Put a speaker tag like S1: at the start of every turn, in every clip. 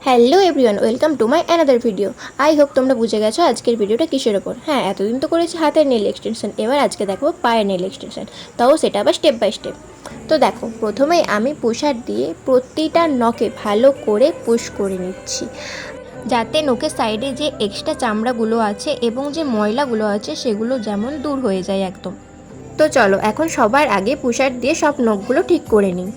S1: Hello everyone, welcome to my another video. I hope তোমরা বুঝে গেছো আজকের ভিডিওটা কিসের ওপর। হ্যাঁ, এতদিন তো করেছি হাতের নেল এক্সটেনশন, এবার আজকে দেখো পায়ের নেল এক্সটেনশন, তাও সেটা আবার স্টেপ বাই স্টেপ। তো দেখো, প্রথমেই আমি পুশার দিয়ে প্রতিটা নখে ভালো করে পুশ করে নিচ্ছি, যাতে নখের সাইডে যে এক্সট্রা চামড়াগুলো আছে এবং যে ময়লাগুলো আছে সেগুলো যেমন দূর হয়ে যায় একদম। তো চলো এখন সবার আগে পুশার দিয়ে সব নখগুলো ঠিক করে নিই।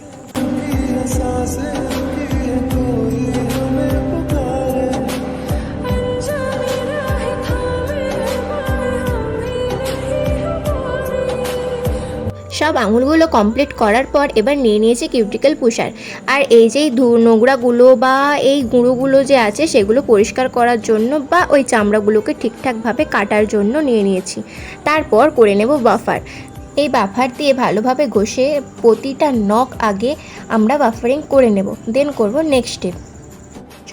S1: সব আঙুলগুলো কমপ্লিট করার পর এবার নিয়ে নিয়েছি কিউটিক্যাল পুশার। আর এই যে নোংরাগুলো বা এই গুঁড়োগুলো যে আছে সেগুলো পরিষ্কার করার জন্য বা ওই চামড়াগুলোকে ঠিকঠাকভাবে কাটার জন্য নিয়ে নিয়েছি। তারপর করে নেব বাফার। এই বাফার দিয়ে ভালোভাবে ঘষে প্রতিটা নখ আগে আমরা বাফারিং করে নেব, দেন করব নেক্সট স্টেপ।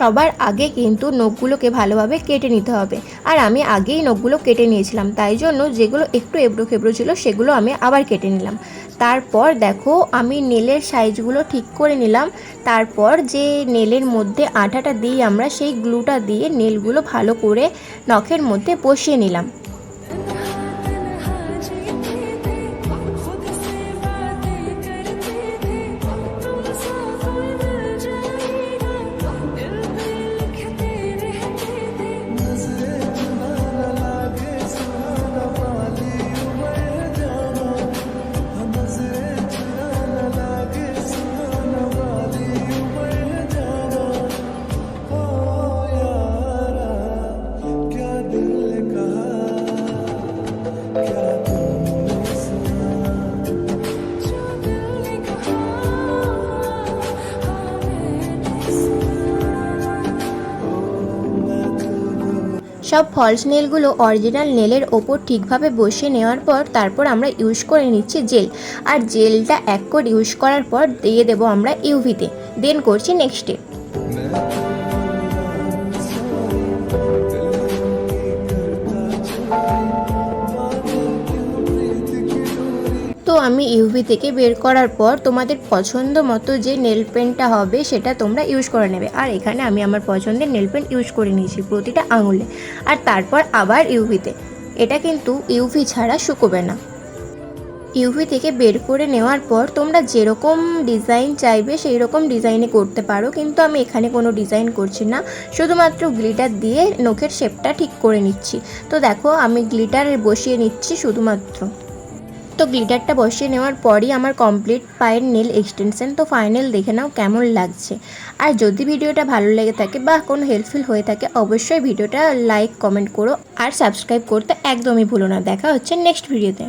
S1: সবার আগে কিন্তু নখগুলোকে ভালোভাবে কেটে নিতে হবে, আর আমি আগেই নখগুলো কেটে নিয়েছিলাম, তাই জন্য যেগুলো একটু এবড়ো খেবড়ো ছিল সেগুলো আমি আবার কেটে নিলাম। তারপর দেখো আমি নেলের সাইজগুলো ঠিক করে নিলাম। তারপর যে নেলের মধ্যে আঠাটা দিই আমরা, সেই গ্লুটা দিয়ে নেলগুলো ভালো করে নখের মধ্যে বসিয়ে নিলাম। সব ফলস নেলগুলো অরিজিনাল নেলের ওপর ঠিকভাবে বসিয়ে নেওয়ার পর তারপর আমরা ইউজ করে নিচ্ছি জেল। আর জেলটা এক কোট ইউজ করার পর দিয়ে দেবো আমরা ইউভিতে, দেন করছি নেক্সট স্টেপ। তো আমি ইউভি থেকে বের করার পর তোমাদের পছন্দ মতো যে নেল পেনটা হবে সেটা তোমরা ইউজ করে নেবে। আর এখানে আমি আমার পছন্দের নেল পেন ইউজ করে নিয়েছি প্রতিটা আঙুলে। আর তারপর আবার ইউভিতে, এটা কিন্তু ইউভি ছাড়া শুকোবে না। ইউভি থেকে বের করে নেওয়ার পর তোমরা যেরকম ডিজাইন চাইবে সেই রকম ডিজাইনে করতে পারো, কিন্তু আমি এখানে কোনো ডিজাইন করছি না, শুধুমাত্র গ্লিটার দিয়ে নখের শেপটা ঠিক করে নিচ্ছি। তো দেখো আমি গ্লিটার বসিয়ে নিচ্ছি শুধুমাত্র। তো গ্লিটারটা বসিয়ে নেওয়ার পরই আমার কমপ্লিট পায়ের নেল এক্সটেনশন। তো ফাইনাল দেখে নাও কেমন লাগছে। আর যদি ভিডিওটা ভালো লেগে থাকে বা কোনো হেল্পফুল হয়ে থাকে অবশ্যই ভিডিওটা লাইক কমেন্ট করো, আর সাবস্ক্রাইব করতে একদমই ভুলো না। দেখা হচ্ছে নেক্সট ভিডিওতে।